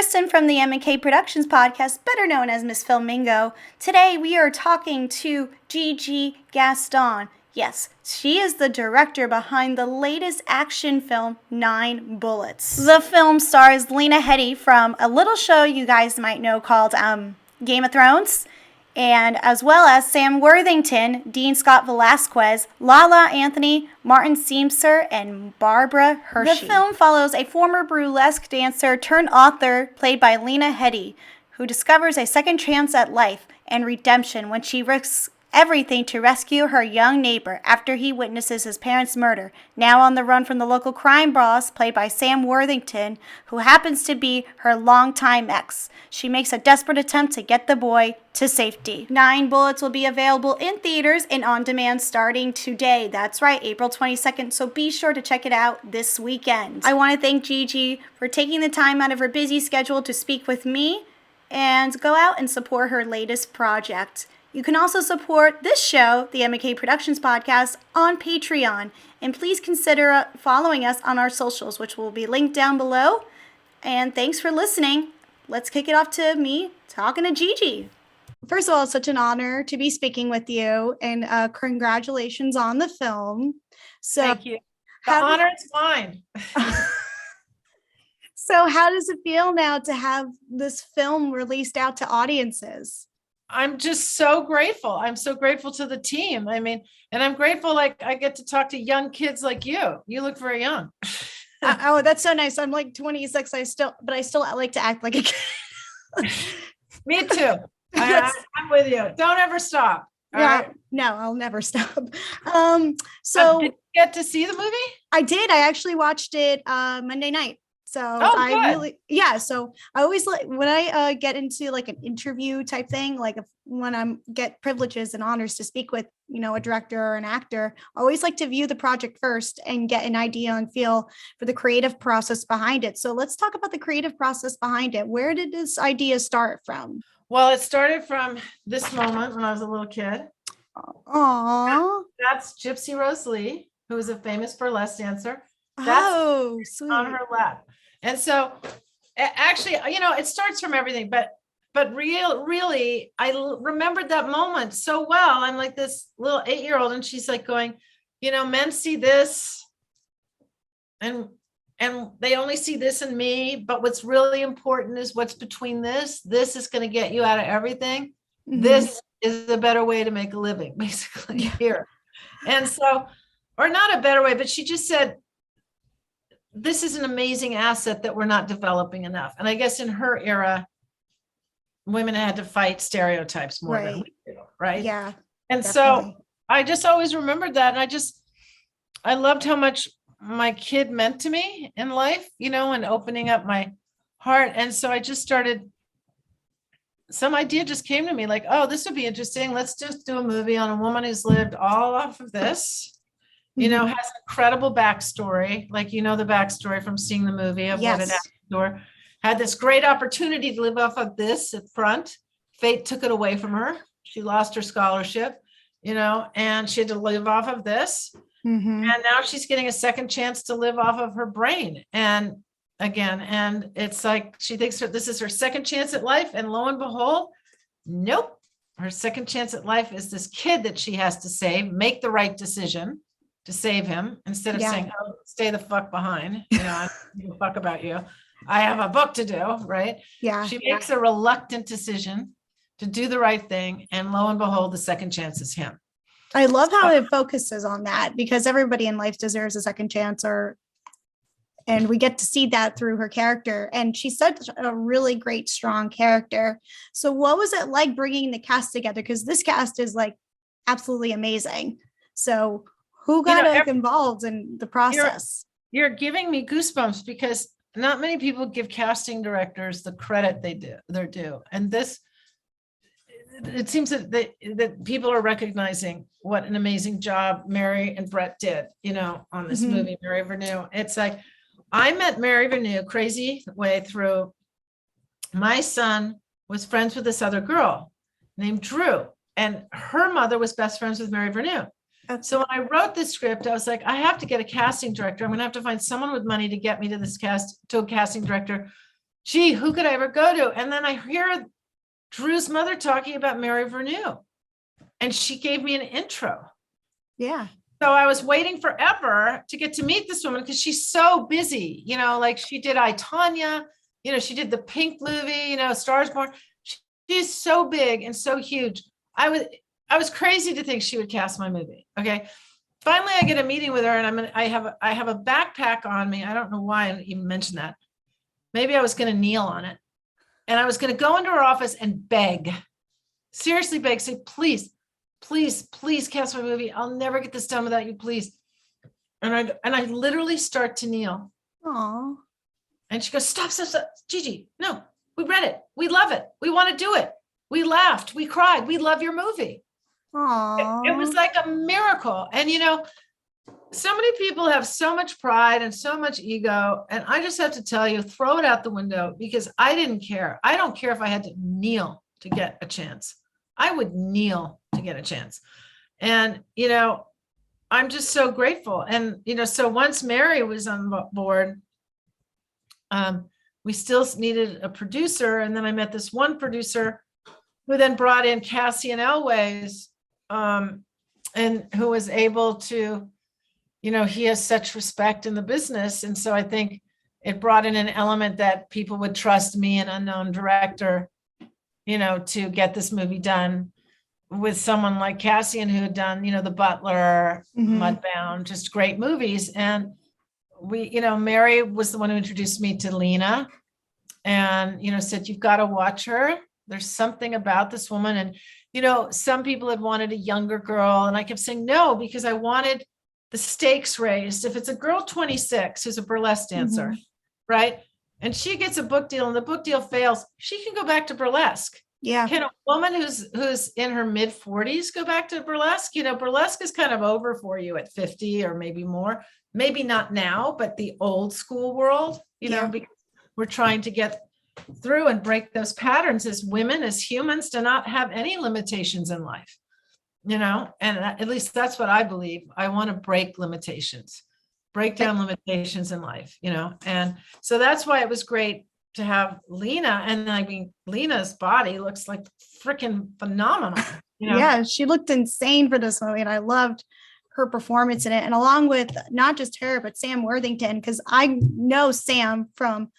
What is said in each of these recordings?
Kristin from the M&K Productions podcast, better known as Miss Filmingo. Today we are talking to Gigi Gaston. Yes, she is the director behind the latest action film, 9 Bullets. The film stars Lena Heady from a little show you guys might know called Game of Thrones, and as well as Sam Worthington, Dean Scott Velasquez, Lala Anthony, Martin Seamser, and Barbara Hershey. The film follows a former burlesque dancer turned author played by Lena Heady, who discovers a second chance at life and redemption when she risks everything to rescue her young neighbor after he witnesses his parents' murder. Now on the run from the local crime boss, played by Sam Worthington, who happens to be her longtime ex, she makes a desperate attempt to get the boy to safety. 9 Bullets will be available in theaters and on demand starting today. That's right, April 22nd, so be sure to check it out this weekend. I want to thank Gigi for taking the time out of her busy schedule to speak with me and go out and support her latest project. You can also support this show, the M&K Productions podcast, on Patreon. And please consider following us on our socials, which will be linked down below. And thanks for listening. Let's kick it off to me talking to Gigi. First of all, it's such an honor to be speaking with you. And congratulations on the film. Thank you. The honor is mine. So how does it feel now to have this film released out to audiences? I'm just so grateful. I'm so grateful to the team. I mean, and I'm grateful like I get to talk to young kids like you. You look very young. Oh, that's so nice. I'm like 26. I still like to act like a kid. Me too. I'm with you. Don't ever stop. Yeah, right? No, I'll never stop. So did you get to see the movie? I did. I actually watched it Monday night. So so I always like when I get into like an interview type thing, like when I get privileges and honors to speak with, a director or an actor, I always like to view the project first and get an idea and feel for the creative process behind it. So let's talk about the creative process behind it. Where did this idea start from? Well, it started from this moment when I was a little kid. Aww. That's Gypsy Rose Lee, who is a famous burlesque dancer. That's sweet. On her lap. And so actually, it starts from everything, but really, I remembered that moment so well. I'm like this little 8-year-old and she's like going, men see this and they only see this in me, but what's really important is what's between this. This is going to get you out of everything. Mm-hmm. This is the better way to make a living, basically here. And so, or not a better way, but she just said, this is an amazing asset that we're not developing enough. And I guess in her era, women had to fight stereotypes more than we do, right? Yeah. And definitely. So I just always remembered that. And I loved how much my kid meant to me in life, and opening up my heart. And so I just started, some idea just came to me like, oh, this would be interesting. Let's just do a movie on a woman who's lived all off of this. Has an incredible backstory, like the backstory from seeing the movie of what an actor had this great opportunity to live off of this at front. Fate took it away from her. She lost her scholarship, and she had to live off of this. Mm-hmm. And now she's getting a second chance to live off of her brain. And it's like she thinks this is her second chance at life. And lo and behold, nope. Her second chance at life is this kid that she has to save, make the right decision to save him instead of saying, oh, stay the fuck behind. I don't give a fuck about you. I have a book to do, right? Yeah. She makes a reluctant decision to do the right thing. And lo and behold, the second chance is him. I love how it focuses on that because everybody in life deserves a second chance and we get to see that through her character. And she's such a really great, strong character. So what was it like bringing the cast together? Because this cast is like absolutely amazing. So who got involved in the process? You're giving me goosebumps because not many people give casting directors the credit they're due. And this, it seems that people are recognizing what an amazing job Mary and Brett did, on this movie, Mary Vernew. It's like, I met Mary Vernew crazy way through. My son was friends with this other girl named Drew, and her mother was best friends with Mary Vernew. So when I wrote this script, I was like, I have to get a casting director. I'm going to have to find someone with money to get me to a casting director gee, who could I ever go to? And then I hear Drew's mother talking about Mary Vernew, and she gave me an intro. Yeah. So I was waiting forever to get to meet this woman because she's so busy, like she did I, Tonya, she did the Pink movie, Stars Born. She's so big and so huge. I was crazy to think she would cast my movie. Okay. Finally, I get a meeting with her, and I have a backpack on me. I don't know why I even mentioned that. Maybe I was going to kneel on it, and I was going to go into her office and beg, seriously beg, say, please, please, please cast my movie. I'll never get this done without you, please. And I literally start to kneel. Aww. And she goes, stop, Gigi, no, we read it. We love it. We want to do it. We laughed. We cried. We love your movie. Aww. It was like a miracle. And, so many people have so much pride and so much ego. And I just have to tell you, throw it out the window, because I didn't care. I don't care if I had to kneel to get a chance. I would kneel to get a chance. And, I'm just so grateful. And, so once Mary was on board, we still needed a producer. And then I met this one producer who then brought in Cassian Elways, and who was able to, he has such respect in the business. And so I think it brought in an element that people would trust me, an unknown director, to get this movie done with someone like Cassian, who had done, The Butler, Mudbound, just great movies. And Mary was the one who introduced me to Lena, and, said, you've got to watch her. There's something about this woman. And, some people had wanted a younger girl, and I kept saying no, because I wanted the stakes raised. If it's a girl 26 who's a burlesque dancer, right? And she gets a book deal and the book deal fails, she can go back to burlesque. Yeah. Can a woman who's in her mid 40s go back to burlesque? Burlesque is kind of over for you at 50 or maybe more. Maybe not now, but the old school world, because we're trying to get through and break those patterns as women, as humans, to not have any limitations in life, and at least that's what I believe. I want to break limitations, break down limitations in life, and so that's why it was great to have Lena. And I mean, Lena's body looks like freaking phenomenal. Yeah, she looked insane for this movie, and I loved her performance in it. And along with not just her, but Sam Worthington, because I know Sam from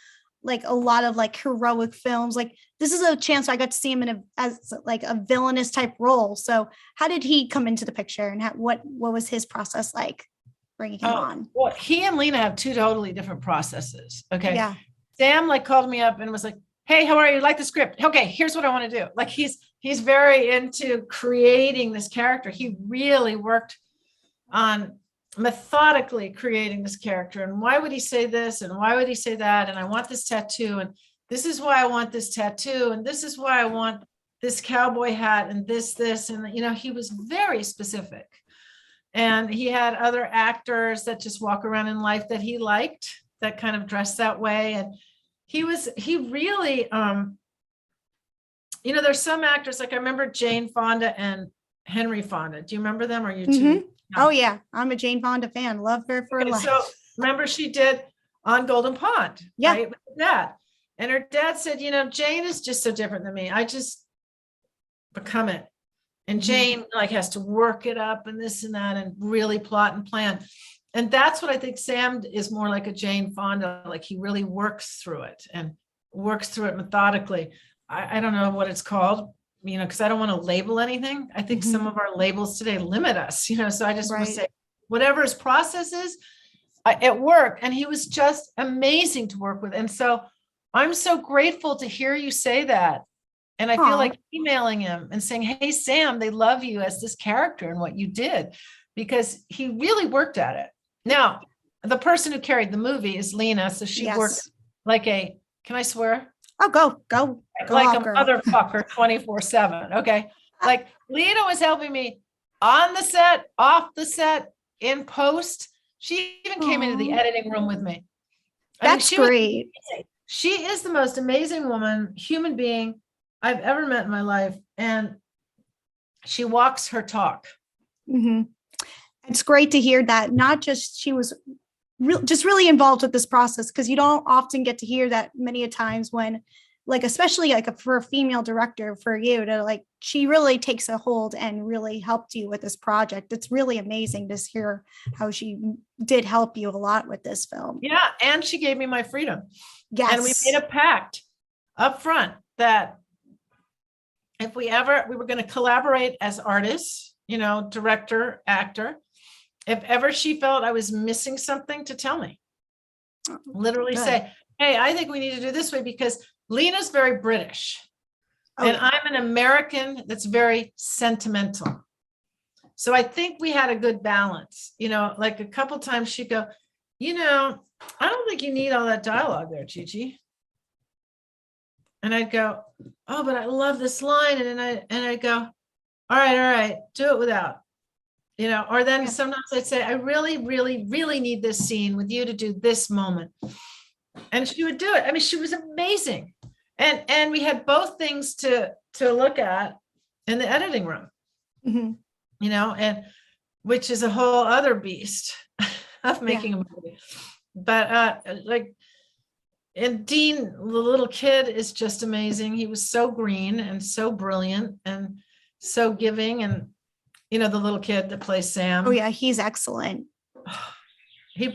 like a lot of like heroic films. Like this is a chance I got to see him as like a villainous type role. So how did he come into the picture, and what was his process like bringing him on? Well, he and Lena have two totally different processes. Okay. Yeah. Sam called me up and was like, hey, how are you? Like the script? Okay, here's what I want to do. Like he's very into creating this character. He really worked on methodically creating this character. And why would he say this? And why would he say that? And I want this tattoo. And this is why I want this tattoo. And this is why I want this cowboy hat and this. And, he was very specific. And he had other actors that just walk around in life that he liked, that kind of dressed that way. And he really, there's some actors, like I remember Jane Fonda and Henry Fonda. Do you remember them? Or you two? No. Oh yeah. I'm a Jane Fonda fan. Love her for life. So remember she did On Golden Pond. Yeah. Right, with her dad. And her dad said, Jane is just so different than me. I just become it. And Jane has to work it up and this and that and really plot and plan. And that's what I think Sam is more like a Jane Fonda. Like he really works through it and works through it methodically. I don't know what it's called, because I don't want to label anything. I think some of our labels today limit us, so I just want to say whatever his process is, it worked. And he was just amazing to work with. And so I'm so grateful to hear you say that. And I feel like emailing him and saying, hey, Sam, they love you as this character and what you did, because he really worked at it. Now, the person who carried the movie is Lena. So she worked like can I swear? Oh, go. Like a motherfucker 24/7. Okay. Like Lena was helping me on the set, off the set, in post. She even came into the editing room with me. That's great. She is the most amazing human being I've ever met in my life. And she walks her talk. It's great to hear that. Not just she was just really involved with this process, because you don't often get to hear that many a times when, like, especially like for a female director, for you to like, she really takes a hold and really helped you with this project. It's really amazing to hear how she did help you a lot with this film. Yeah. And she gave me my freedom. Yes. And we made a pact up front that if we were going to collaborate as artists, you know, director, actor, if ever she felt I was missing something, to tell me, literally say, hey, I think we need to do this way, because Lena's very British and I'm an American that's very sentimental. So I think we had a good balance, you know, like a couple times she'd go, you know, I don't think you need all that dialogue there, Gigi. And I'd go, oh, but I love this line. And I'd go, all right, do it without, you know, or then sometimes I'd say, I really, really, really need this scene with you to do this moment. And she would do it. I mean, she was amazing. And we had both things to look at in the editing room, you know, and which is a whole other beast of making a movie. But and Dean, the little kid, is just amazing. He was so green and so brilliant and so giving. And, you know, the little kid that plays Sam. Oh yeah, he's excellent. He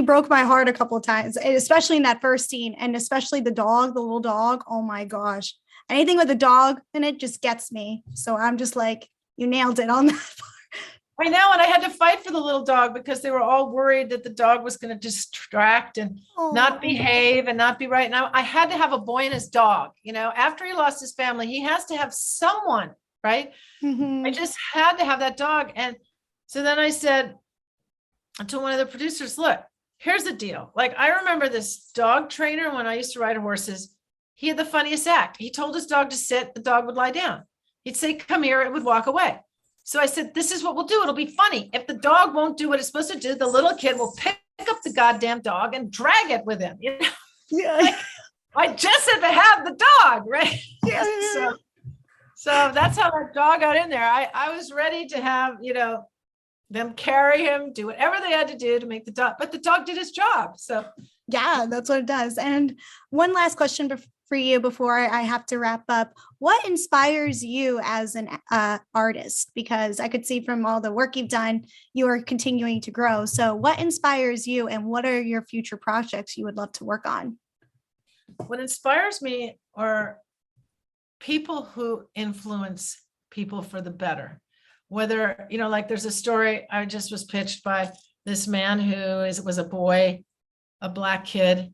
broke my heart a couple of times, especially in that first scene, and especially the little dog. Oh my gosh. Anything with a dog in it just gets me. So I'm just like, you nailed it on that part. I know. And I had to fight for the little dog because they were all worried that the dog was going to distract and not behave and not be right. Now I had to have a boy and his dog, you know, after he lost his family, he has to have someone, right? I just had to have that dog. And so then I said to one of the producers, look, here's the deal. Like, I remember this dog trainer when I used to ride horses. He had the funniest act. He told his dog to sit, the dog would lie down. He'd say, come here, it would walk away. So I said, this is what we'll do. It'll be funny. If the dog won't do what it's supposed to do, the little kid will pick up the goddamn dog and drag it with him. You know? Yeah. Like, I just had to have the dog, right? Yeah. So that's how that dog got in there. I was ready to have, you know, them carry him, do whatever they had to do to make the dog, but the dog did his job. So yeah, that's what it does. And one last question for you before I have to wrap up. What inspires you as an artist? Because I could see from all the work you've done, you are continuing to grow. So what inspires you, and what are your future projects you would love to work on? What inspires me are people who influence people for the better. Whether, you know, like there's a story I just was pitched by this man who was a boy, a Black kid,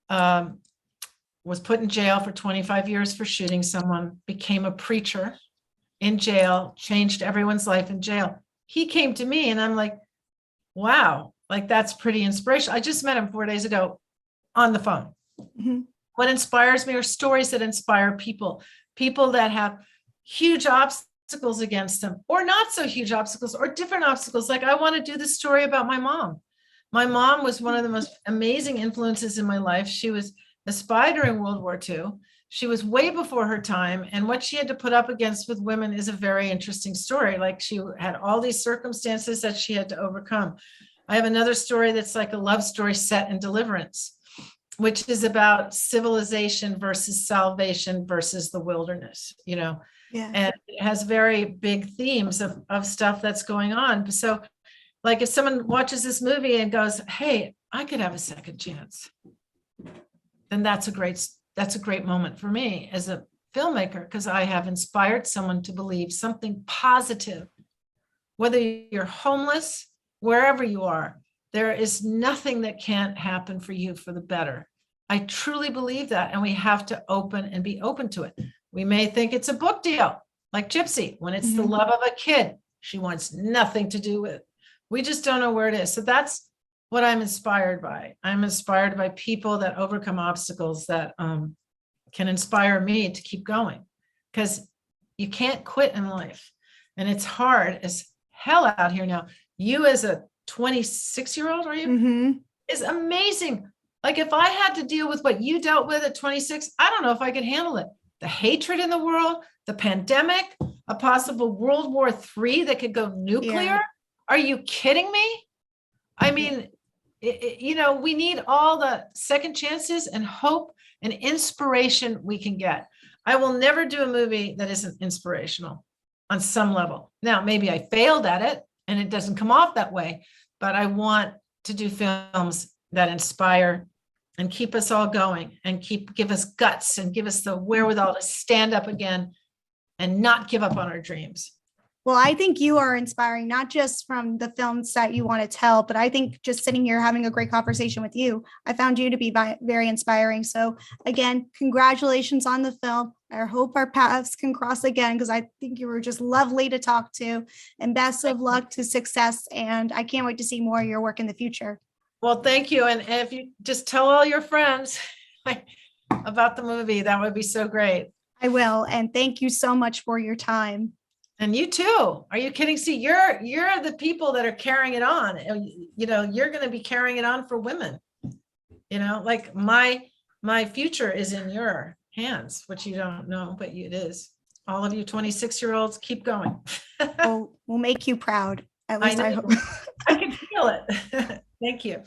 was put in jail for 25 years for shooting someone, became a preacher in jail, changed everyone's life in jail. He came to me and I'm like, wow, like that's pretty inspirational. I just met him 4 days ago on the phone. What inspires me are stories that inspire people that have huge obstacles against them, or not so huge obstacles, or different obstacles. Like, I want to do this story about my mom. My mom was one of the most amazing influences in my life. She was a spy during World War II. She was way before her time. And what she had to put up against with women is a very interesting story. Like, she had all these circumstances that she had to overcome. I have another story that's like a love story set in Deliverance, which is about civilization versus salvation versus the wilderness, you know. Yeah. And it has very big themes of stuff that's going on. So like, if someone watches this movie and goes, hey, I could have a second chance, then that's a great moment for me as a filmmaker, because I have inspired someone to believe something positive. Whether you're homeless, wherever you are, there is nothing that can't happen for you for the better. I truly believe that. And we have to be open to it. We may think it's a book deal, like Gypsy, when it's the love of a kid she wants nothing to do with. We just don't know where it is. So that's what I'm inspired by. I'm inspired by people that overcome obstacles that can inspire me to keep going, because you can't quit in life. And it's hard as hell out here now. You as a 26-year-old, are you? Is amazing. Like, if I had to deal with what you dealt with at 26, I don't know if I could handle it. The hatred in the world, the pandemic, a possible World War III that could go nuclear. Yeah. Are you kidding me? I mean, we need all the second chances and hope and inspiration we can get. I will never do a movie that isn't inspirational on some level. Now, maybe I failed at it and it doesn't come off that way, but I want to do films that inspire and keep us all going and give us guts and give us the wherewithal to stand up again and not give up on our dreams. Well, I think you are inspiring, not just from the films that you want to tell, but I think just sitting here having a great conversation with you, I found you to be very inspiring. So again, congratulations on the film. I hope our paths can cross again, because I think you were just lovely to talk to, and best of luck to success. And I can't wait to see more of your work in the future. Well, thank you. And if you just tell all your friends about the movie, that would be so great. I will. And thank you so much for your time. And you too. Are you kidding? See, you're the people that are carrying it on. You're going to be carrying it on for women. Like my future is in your hands, which you don't know, but it is. All of you 26-year-olds, keep going. We'll make you proud. At least I hope. I can feel it. Thank you.